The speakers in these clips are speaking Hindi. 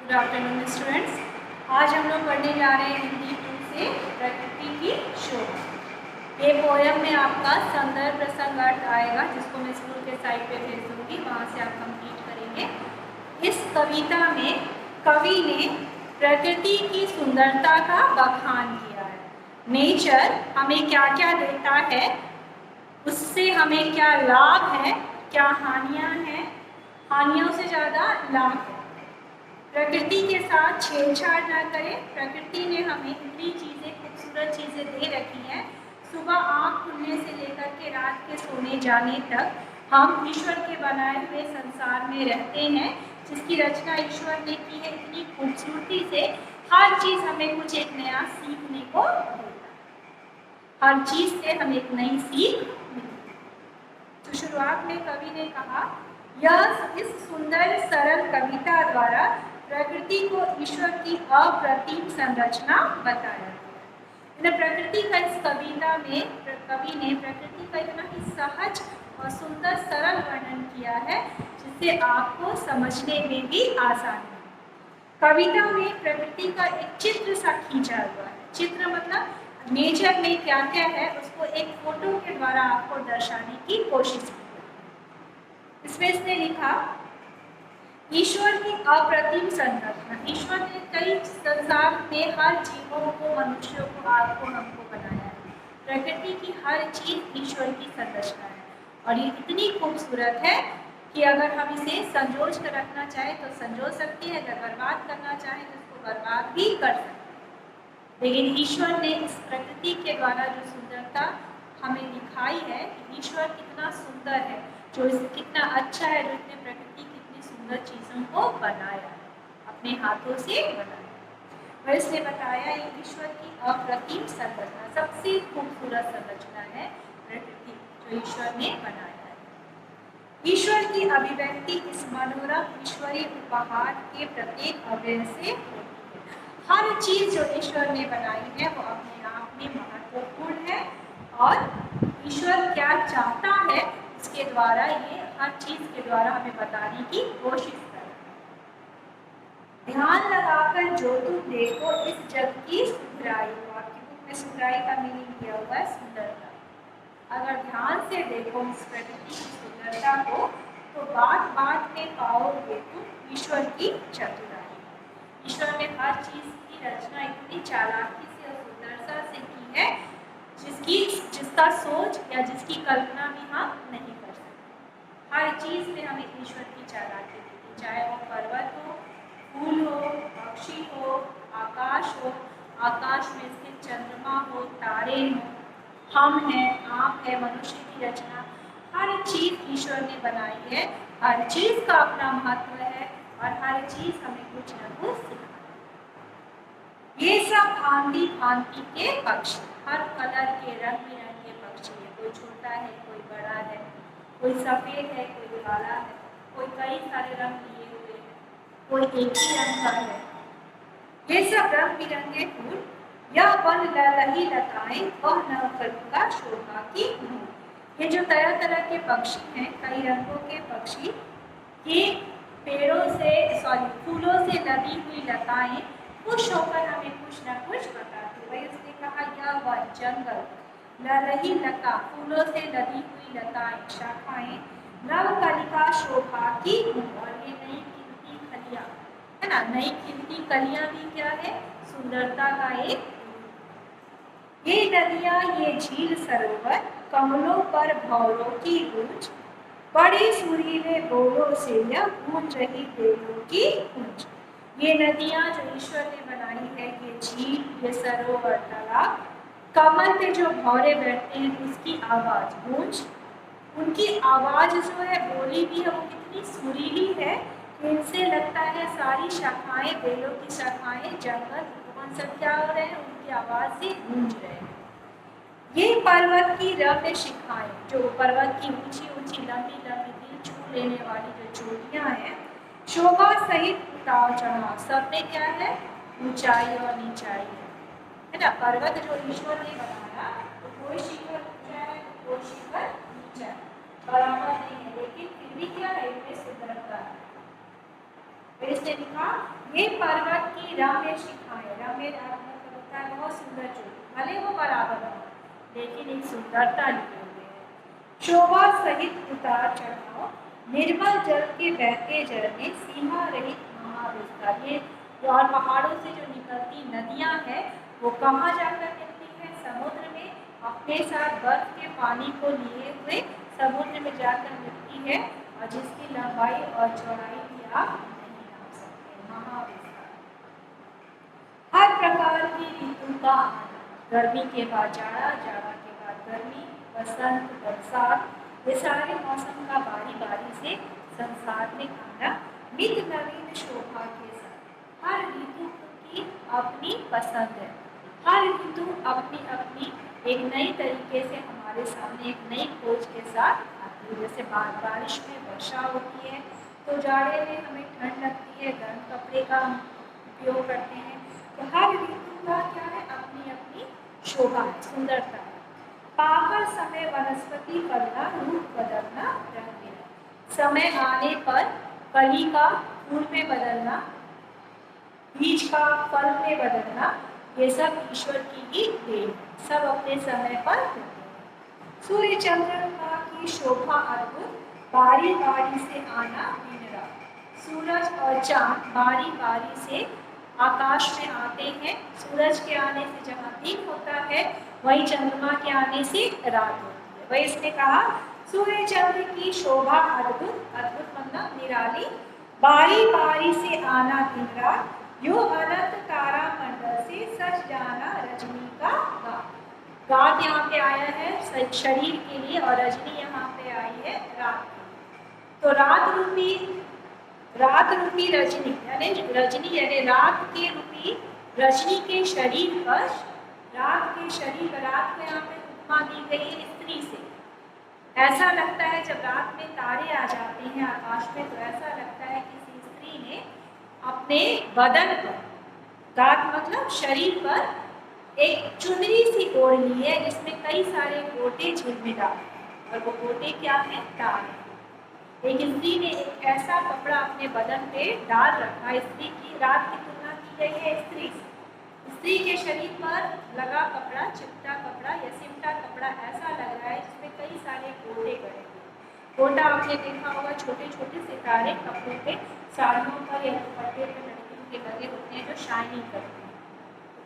Good afternoon students. आज हम लोग पढ़ने जा रहे हैं हिंदी 2 से प्रकृति की शोभा। ये पोयम में आपका संदर्भ प्रसंग अर्थ आएगा, जिसको मैं स्कूल के साइट पे भेज दूंगी, वहाँ से आप कंप्लीट करेंगे। इस कविता में कवि ने प्रकृति की सुंदरता का बखान किया है। नेचर हमें क्या क्या देता है, उससे हमें क्या लाभ है, क्या हानियाँ हैं, हानियों से ज़्यादा लाभ है। प्रकृति के साथ छेड़छाड़ ना करें। प्रकृति ने हमें इतनी चीज़ें, खूबसूरत चीज़ें दे रखी हैं। सुबह आँख खुलने से लेकर के रात के सोने जाने तक हम ईश्वर के बनाए हुए संसार में रहते हैं, जिसकी रचना ईश्वर ने की है इतनी खूबसूरती से। हर चीज़ हमें कुछ एक नया सीखने को देता है। हर चीज़ से हमें एक नई सीख मिलती है। तो शुरुआत में कवि ने कहा, यह इस सुंदर सरल कविता द्वारा प्रकृति को ईश्वर की अप्रतिम संरचना बताया। प्रकृति का इस कविता में कवि ने प्रकृति का इतना ही सहज और सुंदर सरल वर्णन किया है, जिससे आपको समझने में भी आसान है। कविता में प्रकृति का एक चित्र सा खींचा हुआ है। चित्र मतलब नेचर में क्या क्या है, उसको एक फोटो के द्वारा आपको दर्शाने की कोशिश की। इसमें इसने लिखा, ईश्वर की अप्रतिम संरचना। ईश्वर ने कई संसार में हर जीवों को, मनुष्यों को, आपको, हमको बनाया है। प्रकृति की हर चीज ईश्वर की संरचना है और ये इतनी खूबसूरत है कि अगर हम इसे संजोज कर रखना चाहें तो संजो सकते हैं, अगर बर्बाद करना चाहें तो इसको बर्बाद भी कर सकते हैं। लेकिन ईश्वर ने इस प्रकृति के द्वारा जो सुंदरता हमें दिखाई है, ईश्वर कितना सुंदर है, जो कितना अच्छा है, जो इसने प्रकृति की इतनी सुंदर चीज़ों को बनाया, अपने हाथों से बनाया। और इसने बताया ये ईश्वर की अप्रतिम संरचना, सबसे खूबसूरत संरचना है प्रकृति, जो ईश्वर ने बनाया है। ईश्वर की अभिव्यक्ति इस मनोरम ईश्वरीय उपहार के प्रत्येक अवयव से होती है। हर चीज जो ईश्वर ने बनाई है वो अपने आप में महत्वपूर्ण है और ईश्वर क्या चाहता है इसके द्वारा, ये हर चीज के द्वारा हमें बताने की कोशिश कर रहा है। ध्यान लगाकर जो तुम देखो इस जग की सुधराई, आपकी बुक में सुधराई का मीनिंग किया हुआ है सुंदरता। अगर ध्यान से देखो इस प्रकृति की सुंदरता को तो बात बात में पाओगे तुम ईश्वर की चतुराई। ईश्वर ने हर चीज की रचना इतनी चालाकी से और सुंदरता से की है, जिसका सोच या जिसकी कल्पना भी हम नहीं कर सकते। हर चीज में हमें ईश्वर की चालाकी दिखती, चाहे वो पर्वत हो, फूल हो, पक्षी हो, आकाश हो, आकाश में स्थित चंद्रमा हो, तारे हो, हम हैं, आप है, मनुष्य की रचना, हर चीज ईश्वर ने बनाई है। हर चीज का अपना महत्व है और हर चीज हमें कुछ न कुछ सिखाती है। ये सब भांति भांति के पक्षी, हर कलर के, रंग बिरंगे पक्षी है। कोई छोटा है, कोई बड़ा है, कोई सफेद है, कोई काला है, कोई कई सारे रंग लिए हुए है, कोई एक ही रंग का है। ये सब रंग बिरंगे फूल, यह वन ललही लताएं, वह नवकल्पिका शोभा की धूम। ये जो तरह तरह के पक्षी हैं, कई रंगों के पक्षी, ये पेड़ों से, फूलों से लदी हुई लताएं खुश होकर हमें कुछ न कुछ बताती। वही उसने कहा, यह वन जंगल, ललही लता, फूलों से लदी हुई लताएं, शाखाएं, नवकलिका शोभा की धूम। और ये नई खिलती कलियां है ना, नई खिलती कलियां भी क्या है, सुंदरता का एक। ये नदियां, ये झील सरोवर, कमलों पर भौरों की गूंज, बड़े सुरीले बोलों से यह गूंज रही देवों की गूंज। ये नदियां जो ईश्वर ने बनाई है, ये झील, ये सरोवर, तालाब, कमल पे जो भौरे बैठते हैं उसकी आवाज, गूंज, उनकी आवाज जो है, बोली भी है, वो कितनी सुरीली है कि इनसे लगता है सारी शाखाएं, बेलों की शाखाएं, जंगल, उपवन सब क्या हो रहे हैं, उनकी आवाज से गूंज रहे हैं। ये पर्वत की रम्य शिखाएं, जो पर्वत की ऊंची ऊंची लंबी लंबी दिल छू लेने वाली जो चोटियां हैं, शोभा सहित उतार चढ़ाव, सब में क्या है, ऊंचाई और नीचाई है ना। पर्वत जो ईश्वर ने बनाया, तो कोई शिखर ऊंचा है, कोई शिखर नीचा है, बराबर नहीं है, लेकिन फिर भी क्या है, इनमें सुंदरता है। और इसने लिखा ये पर्वत की रम्य शिखाएं, रम्य मतलब होता है बहुत सुंदर चोटी, भले वो बराबर हो लेकिन एक सुंदरता लिए हुए है। शोभा सहित उतार चढ़ाव, निर्मल जल के बहते झरने, सीमा रहित महाविस्तार। ये और पहाड़ों से जो निकलती नदियां हैं वो कहाँ जाकर मिलती है? समुद्र में, अपने साथ बर्फ के पानी को लिए हुए समुद्र में जाकर मिलती है, और जिसकी लंबाई और चौड़ाई भी आप नहीं नाप सकते। महाविस्तार। हर प्रकार की ऋतु का आना, गर्मी के बाद जाड़ा, जाड़ा के बाद गर्मी, बसंत, बरसात, ये सारे मौसम का बारी बारी से संसार में आना, नित नवीन शोभा के साथ। हर ऋतु की अपनी पसंद है, हर ऋतु अपनी अपनी एक नई तरीके से हमारे सामने एक नई खोज के साथ आती है। जैसे बारिश में वर्षा होती है तो जाड़े में हमें ठंड लगती है, गर्म कपड़े का हम उपयोग करते हैं। तो हर ऋतु का क्या है? अपनी अपनी शोभा है, सुंदरता है। पाकर समय वनस्पति फलना, रूप बदलना, रंग देना। समय आने पर कली का फूल में बदलना, बीज का फल में बदलना, ये सब ईश्वर की ही देन, सब अपने समय पर होते हैं। सूर्य चंद्रमा की शोभा अद्भुत, बारी बारी से आना दिन रात। सूरज और चांद बारी बारी से आकाश में आते हैं। सूरज के आने से जहाँ दिन होता है वही चंद्रमा के आने से रात होती है। वही इसने कहा सूर्य चंद्र की शोभा अद्भुत, अद्भुत मतलब निराली, बारी बारी से आना दिन रात, यो अनंत तारा मंडल से सच जाना रजनी का गात। गात यहाँ पे आया है शरीर के लिए और रजनी यहाँ पे आई है रात के लिए। तो रात रूपी रजनी यानी रजनी यानी रात के रूपी रजनी के शरीर पर, रात के शरीर पर, रात में यहाँ पे उपमा दी गई है स्त्री से। ऐसा लगता है जब रात में तारे आ जाते हैं आकाश में तो ऐसा लगता है किसी स्त्री ने अपने बदन पर, गात मतलब शरीर पर एक चुनरी सी ओढ़ ली है जिसमें कई सारे गोटे झिलमिला, और वो गोटे क्या है? तारे। एक स्त्री ने एक ऐसा कपड़ा अपने बदन पे डाल रखा, स्त्री की रात की तुलना की गई है स्त्री से। स्त्री के शरीर पर लगा कपड़ा, चिपटा कपड़ा या सिमटा कपड़ा ऐसा लग रहा है जिसमें कई सारे गोटे गड़े हुए। गोटा आपने देखा होगा छोटे छोटे सितारे कपड़ों पे, साड़ियों पर या दुपट्टे पे लड़कियों के लगे होते हैं जो शाइनिंग करते हैं।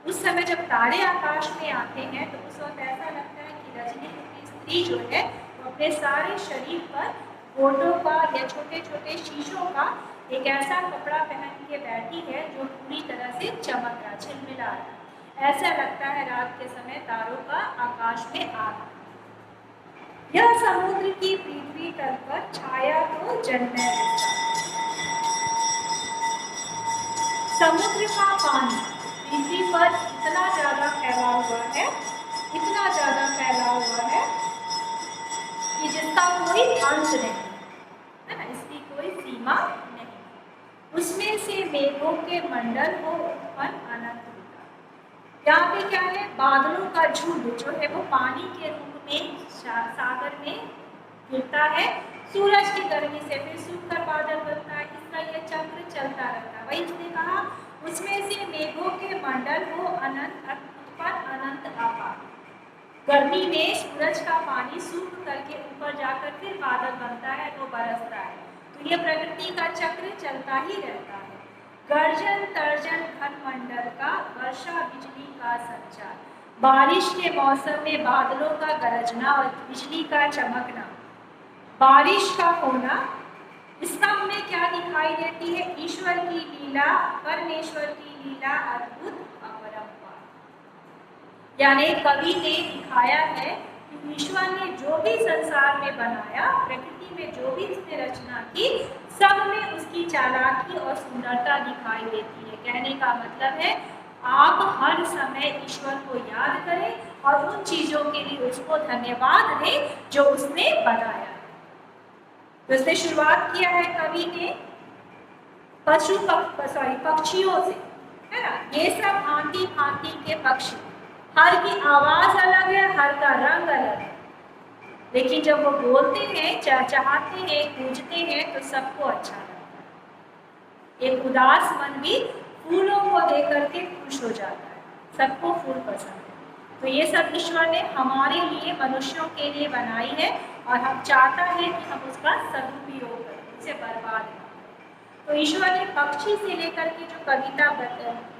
उस समय जब तारे आकाश में आते हैं तो उस वक्त ऐसा लगता है कि रजनी की स्त्री जो है वो अपने सारे शरीर पर गोटों का या छोटे छोटे शीशों का एक ऐसा कपड़ा पहन के बैठी है जो पूरी तरह से चमक रहा, झिलमिला रहा। ऐसा लगता है रात के समय तारों का आकाश में आना। यह समुद्र की पृथ्वी तल पर छाया तो जन्मे। समुद्र का पानी पृथ्वी पर इतना ज्यादा फैला हुआ है, इतना ज्यादा फैला हुआ है कि जिसका कोई अंत नहीं है ना, इसकी कोई सीमा नहीं। उसमें से मेघों के मंडल को उत्पन्न अनंत होता है। यहाँ पे क्या है? बादलों का झुंड जो है वो पानी के रूप में सागर में गिरता है। सूरज की गर्मी से फिर सूखकर बादल बनता है। इसका यह चक्र चलता रहता है। वही उसने कहा उसमें से मेघों के मंडल को अनंत उत्पन्न अनंत आकार। गर्मी में सूरज का पानी सूख करके ऊपर जाकर फिर बादल बनता है तो बरसता है। तो ये प्रकृति का चक्र चलता ही रहता है। गर्जन तर्जन घन मंडल का, वर्षा बिजली का संचार। बारिश के मौसम में बादलों का गरजना और बिजली का चमकना, बारिश का होना, इसका हमें क्या दिखाई देती है? ईश्वर की लीला, परमेश्वर की लीला अद्भुत अपरंपार। यानी कवि ने दिखाया है कि ईश्वर ने जो भी संसार में बनाया, प्रकृति में जो भी उसने रचना की, सब में उसकी चालाकी और सुंदरता दिखाई देती है। कहने का मतलब है आप हर समय ईश्वर को याद करें और उन चीजों के लिए उसको धन्यवाद दें जो उसने बनाया। तो उसने शुरुआत किया है कवि ने पक्षियों से, है ना। ये सब भांति भांति के पक्षी, हर की आवाज अलग है, हर का रंग अलग है, लेकिन जब वो बोलते हैं, चहचहाते हैं, गूंजते हैं तो सबको अच्छा लगता है। एक उदास मन भी फूलों को देख करके खुश हो जाता है, सबको फूल पसंद है। तो ये सब ईश्वर ने हमारे लिए, मनुष्यों के लिए बनाई है और हम चाहता है कि हम उसका सदुपयोग करें, उसे बर्बाद न करें। तो ईश्वर ने पक्षी से लेकर के जो कविता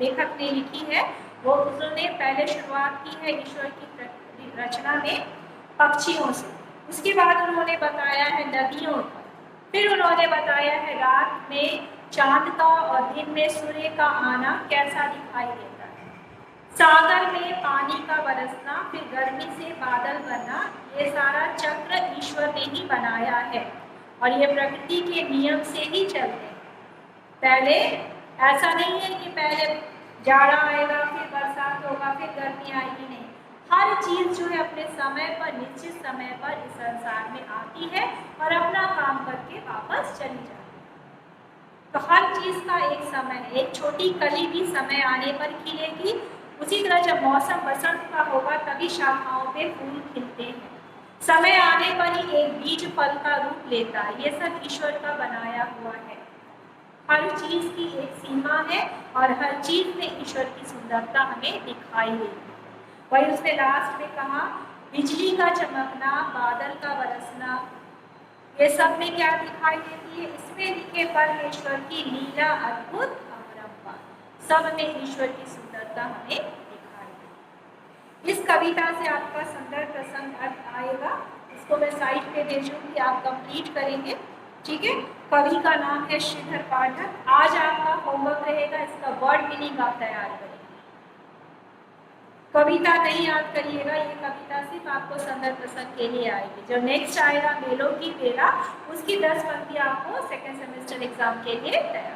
लेखक ने लिखी है, वो उन्होंने पहले शुरुआत की है ईश्वर की रचना में पक्षियों से, उसके बाद उन्होंने बताया है नदियों का, फिर उन्होंने बताया है रात में चांद का और दिन में सूर्य का आना कैसा दिखाई देता है, सागर में पानी का बरसना, फिर गर्मी से बादल बनना, ये सारा चक्र ईश्वर ने ही बनाया है और ये प्रकृति के नियम से ही चलते हैं। पहले ऐसा नहीं है कि पहले जाड़ा आएगा फिर बरसात होगा फिर गर्मी आएगी, नहीं, हर चीज जो है अपने समय पर, निश्चित समय पर इस संसार में आती है और अपना काम करके वापस चली जाती है। तो हर चीज का एक समय है, एक छोटी कली भी समय आने पर खिलेगी, उसी तरह जब मौसम बसंत का होगा तभी शाखाओं पे फूल खिलते हैं, समय आने पर ही एक बीज फल का रूप लेता है। ये सब ईश्वर का बनाया हुआ है, हर चीज की एक सीमा है और हर चीज में ईश्वर की सुंदरता हमें दिखाई देती है। वही उसने लास्ट में कहा, बिजली का चमकना, बादल का बरसना, ये सब में क्या दिखाई देती है, इसमें लिखे परमेश्वर की लीला अद्भुत अपरंपार, सब में ईश्वर की सुंदरता हमें दिखाई देती है। इस कविता से आपका सुंदर प्रसंग अर्थ आएगा, इसको मैं साइड पे भेजूंगी, आप कंप्लीट करेंगे, ठीक है। कवि का नाम है श्रीधर पाठक। आज आपका होमवर्क रहेगा, इसका वर्ड मीनिंग आप तैयार करेंगे, कविता नहीं याद करिएगा, ये कविता सिर्फ आपको सुंदर प्रसंग के लिए आएगी। जो नेक्स्ट आएगा मेलों की बेला, उसकी 10 पंक्तियां आपको सेकेंड सेमेस्टर एग्जाम के लिए तैयार